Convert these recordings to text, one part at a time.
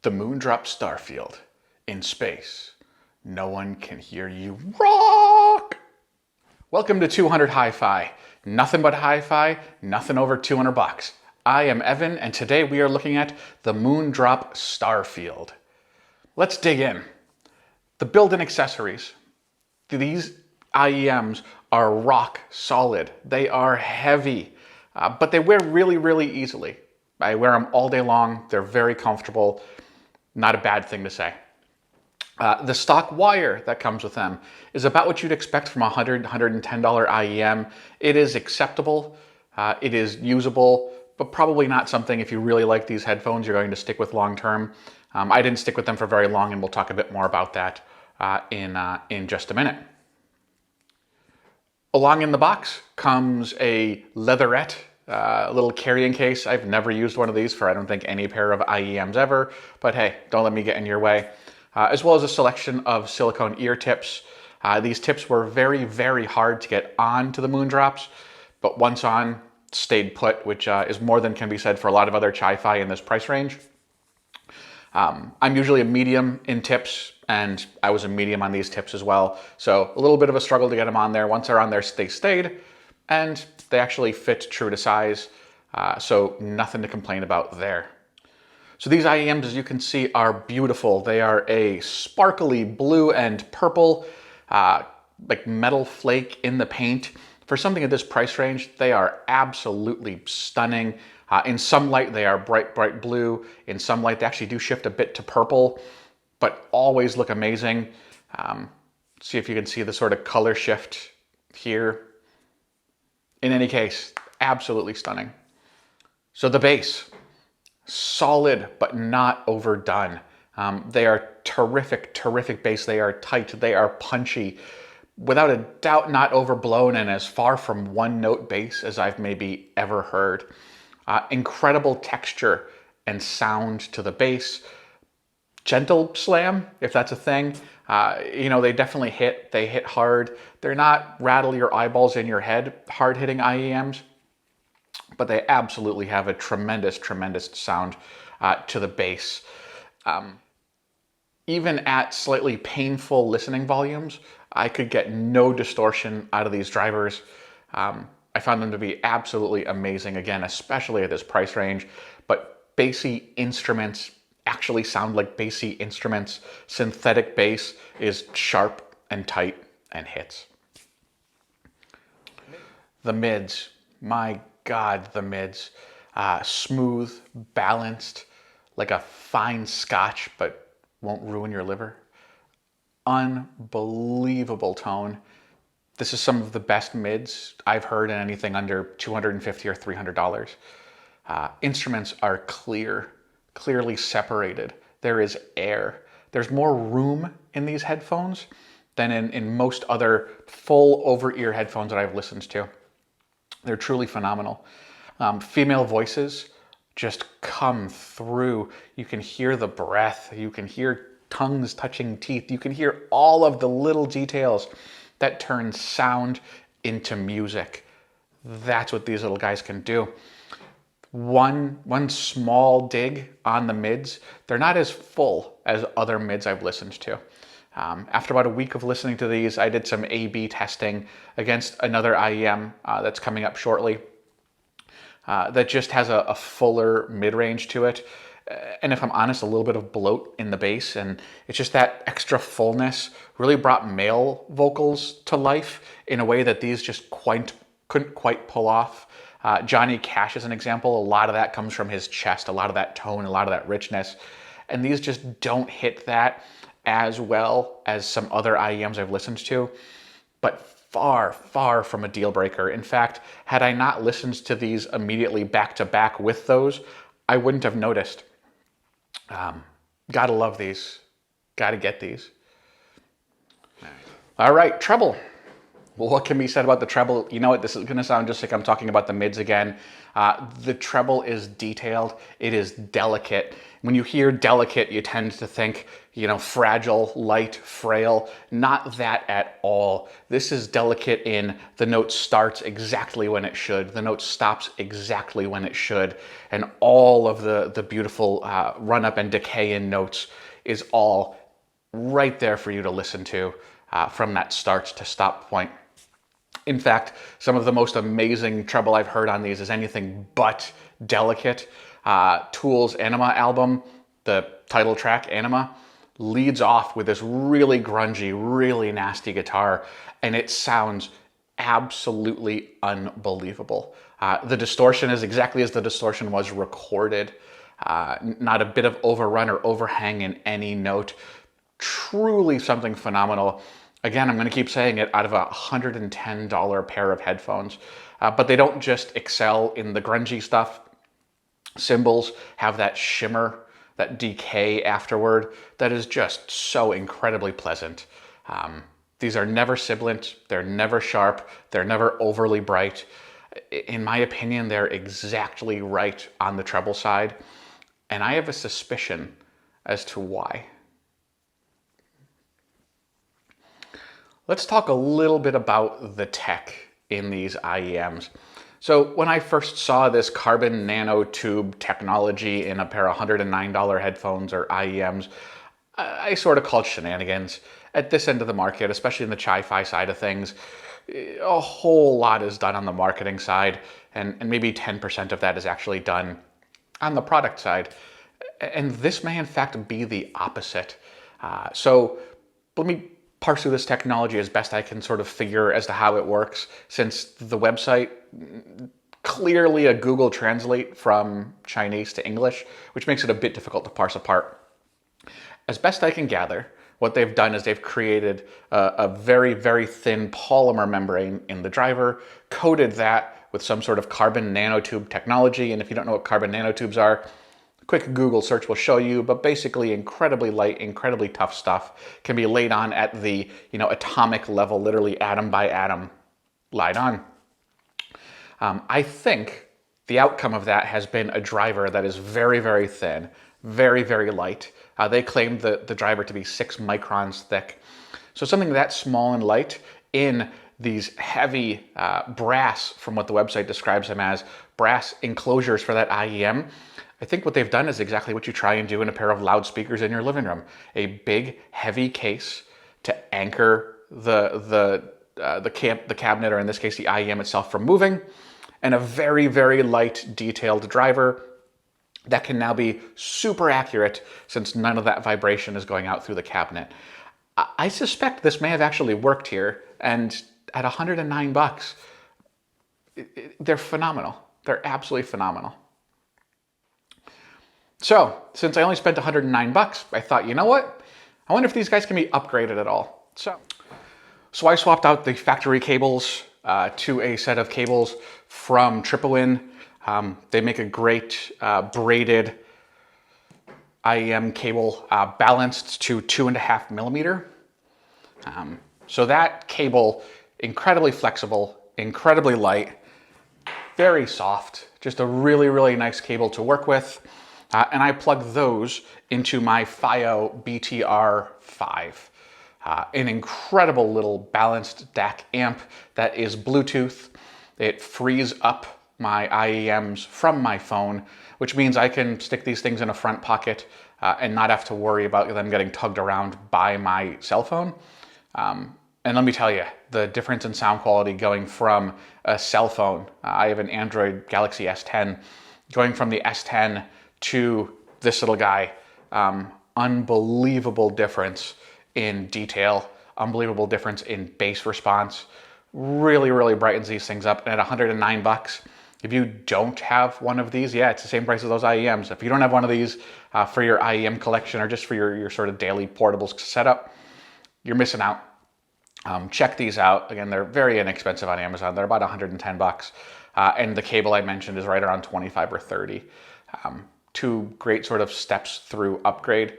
The Moondrop Starfield. In space, no one can hear you rock! Welcome to 200 Hi-Fi. Nothing but hi-fi, nothing over 200 bucks. I am Evan, and today we are looking at the Moondrop Starfield. Let's dig in. The built-in accessories. These IEMs are rock solid. They are heavy, but they wear really, really easily. I wear them all day long. They're very comfortable. Not a bad thing to say. The stock wire that comes with them is about what you'd expect from a $100, $110 IEM. It is acceptable, it is usable, but probably not something, if you really like these headphones, you're going to stick with long term. I didn't stick with them for very long, and we'll talk a bit more about that in just a minute. Along in the box comes a leatherette little carrying case. I've never used one of these for, I don't think, any pair of IEMs ever, but hey, don't let me get in your way. As well as a selection of silicone ear tips. These tips were very, very hard to get onto the Moondrops, but once on, stayed put, which is more than can be said for a lot of other Chi-Fi in this price range. I'm usually a medium in tips, and I was a medium on these tips as well. So a little bit of a struggle to get them on there. Once they're on there, they stayed, and they actually fit true to size. So nothing to complain about there. So these IEMs, as you can see, are beautiful. They are a sparkly blue and purple, like metal flake in the paint. For something at this price range, they are absolutely stunning. In some light, they are bright, bright blue. In some light, they actually do shift a bit to purple, but always look amazing. See if you can see the sort of color shift here. In any case, absolutely stunning. So the bass, solid but not overdone. They are terrific, terrific bass. They are tight, they are punchy. Without a doubt, not overblown, and as far from one note bass as I've maybe ever heard. Incredible texture and sound to the bass. Gentle slam, if that's a thing. You know, they definitely hit. They hit hard. They're not rattle your eyeballs in your head hard-hitting IEMs, but they absolutely have a tremendous, tremendous sound to the bass. Even at slightly painful listening volumes, I could get no distortion out of these drivers. I found them to be absolutely amazing, again, especially at this price range, but bassy instruments actually sound like bassy instruments. Synthetic bass is sharp and tight and hits. The mids, my God, the mids. Smooth, balanced, like a fine scotch, but won't ruin your liver. Unbelievable tone. This is some of the best mids I've heard in anything under $250 or $300. Instruments are clear, clearly separated. There is air. There's more room in these headphones than in most other full over-ear headphones that I've listened to. They're truly phenomenal. Female voices just come through. You can hear the breath. You can hear tongues touching teeth. You can hear all of the little details that turn sound into music. That's what these little guys can do. One small dig on the mids. They're not as full as other mids I've listened to. After about a week of listening to these, I did some A/B testing against another IEM that's coming up shortly that just has a fuller mid-range to it. And if I'm honest, a little bit of bloat in the bass, and it's just that extra fullness really brought male vocals to life in a way that these just couldn't quite pull off. Johnny Cash is an example. A lot of that comes from his chest, a lot of that tone, a lot of that richness. And these just don't hit that as well as some other IEMs I've listened to, but far, far from a deal breaker. In fact, had I not listened to these immediately back to back with those, I wouldn't have noticed. Gotta love these. Gotta get these. All right, treble. Well, what can be said about the treble? You know what? This is going to sound just like I'm talking about the mids again. The treble is detailed. It is delicate. When you hear delicate, you tend to think fragile, light, frail. Not that at all. This is delicate in the note starts exactly when it should, the note stops exactly when it should, and all of the beautiful run up and decay in notes is all right there for you to listen to from that start to stop point. In fact, some of the most amazing treble I've heard on these is anything but delicate. Tool's Anima album, the title track, Anima, leads off with this really grungy, really nasty guitar, and it sounds absolutely unbelievable. The distortion is exactly as the distortion was recorded. Not a bit of overrun or overhang in any note. Truly something phenomenal. Again, I'm going to keep saying it, out of a $110 pair of headphones. But they don't just excel in the grungy stuff. Cymbals have that shimmer, that decay afterward that is just so incredibly pleasant. These are never sibilant, they're never sharp, they're never overly bright. In my opinion, they're exactly right on the treble side, and I have a suspicion as to why. Let's talk a little bit about the tech in these IEMs. So when I first saw this carbon nanotube technology in a pair of $109 headphones or IEMs, I sort of called shenanigans. At this end of the market, especially in the chi-fi side of things, a whole lot is done on the marketing side, and maybe 10% of that is actually done on the product side. And this may in fact be the opposite. So let me parse through this technology as best I can sort of figure as to how it works, since the website, clearly a Google Translate from Chinese to English, which makes it a bit difficult to parse apart. As best I can gather, what they've done is they've created a very, very thin polymer membrane in the driver, coated that with some sort of carbon nanotube technology. And if you don't know what carbon nanotubes are, a quick Google search will show you, but basically incredibly light, incredibly tough stuff can be laid on at the atomic level, literally atom by atom, laid on. I think the outcome of that has been a driver that is very, very thin, very, very light. They claimed the driver to be 6 microns thick. So something that small and light in these heavy brass, from what the website describes them as, brass enclosures for that IEM. I think what they've done is exactly what you try and do in a pair of loudspeakers in your living room. A big, heavy case to anchor the cabinet, or in this case, the IEM itself, from moving, and a very, very light, detailed driver that can now be super accurate since none of that vibration is going out through the cabinet. I suspect this may have actually worked here, and at $109, they're phenomenal. They're absolutely phenomenal. So, since I only spent $109, I thought, you know what? I wonder if these guys can be upgraded at all. So I swapped out the factory cables to a set of cables from Treble. They make a great braided IEM cable, balanced to 2.5 millimeter. So that cable, incredibly flexible, incredibly light, very soft, just a really, really nice cable to work with. And I plug those into my FiO BTR5, an incredible little balanced DAC amp that is Bluetooth. It frees up my IEMs from my phone, which means I can stick these things in a front pocket and not have to worry about them getting tugged around by my cell phone. And let me tell you, the difference in sound quality going from a cell phone, I have an Android Galaxy S10, going from the S10 to this little guy, unbelievable difference in detail, unbelievable difference in bass response, really, really brightens these things up. And at $109, if you don't have one of these, yeah, it's the same price as those IEMs. If you don't have one of these for your IEM collection, or just for your sort of daily portables setup, you're missing out. Check these out. Again, they're very inexpensive on Amazon. They're about $110. And the cable I mentioned is right around 25 or 30. Two great sort of steps through upgrade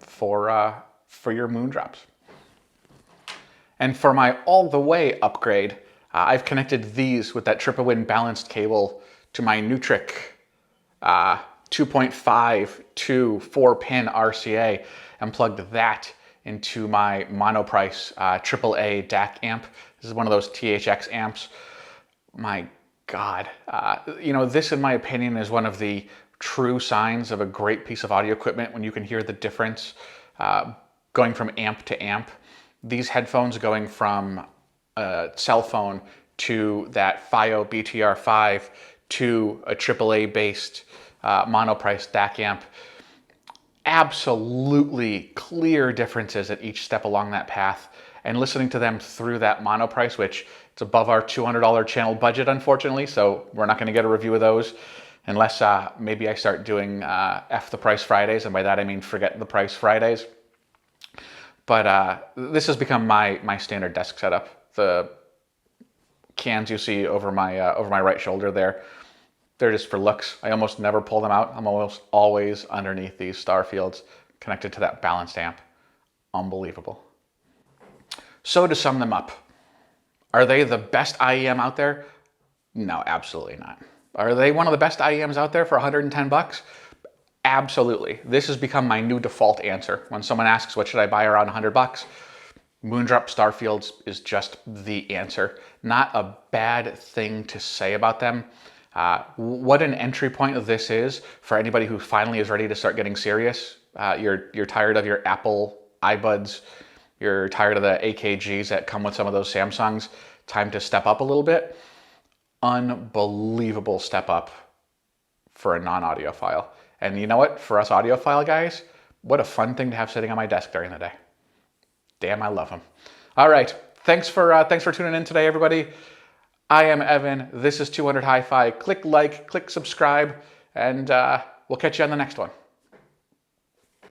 for your Moondrops. And for my all the way upgrade, I've connected these with that Treble balanced cable to my Nutric 2.5 to 4-pin RCA and plugged that into my Monoprice AAA DAC amp. This is one of those THX amps. My God, this in my opinion is one of the true signs of a great piece of audio equipment when you can hear the difference going from amp to amp. These headphones going from a cell phone to that FiO BTR5 to a AAA based Monoprice DAC amp. Absolutely clear differences at each step along that path. And listening to them through that Monoprice, which it's above our $200 channel budget, unfortunately, so we're not going to get a review of those unless maybe I start doing F the Price Fridays, and by that I mean forget the price Fridays. But this has become my standard desk setup. The cans you see over my right shoulder there, they're just for looks. I almost never pull them out. I'm almost always underneath these Starfields connected to that balanced amp. Unbelievable. So to sum them up, are they the best IEM out there? No, absolutely not. Are they one of the best IEMs out there for 110 bucks? Absolutely. This has become my new default answer. When someone asks, what should I buy around 100 bucks? Moondrop Starfields is just the answer. Not a bad thing to say about them. What an entry point this is for anybody who finally is ready to start getting serious. You're tired of your Apple iBuds. You're tired of the AKGs that come with some of those Samsungs. Time to step up a little bit. Unbelievable step up for a non-audiophile. And you know what? For us audiophile guys, what a fun thing to have sitting on my desk during the day. Damn, I love them. All right. Thanks for tuning in today, everybody. I am Evan. This is 200 Hi-Fi. Click like, click subscribe, and we'll catch you on the next one.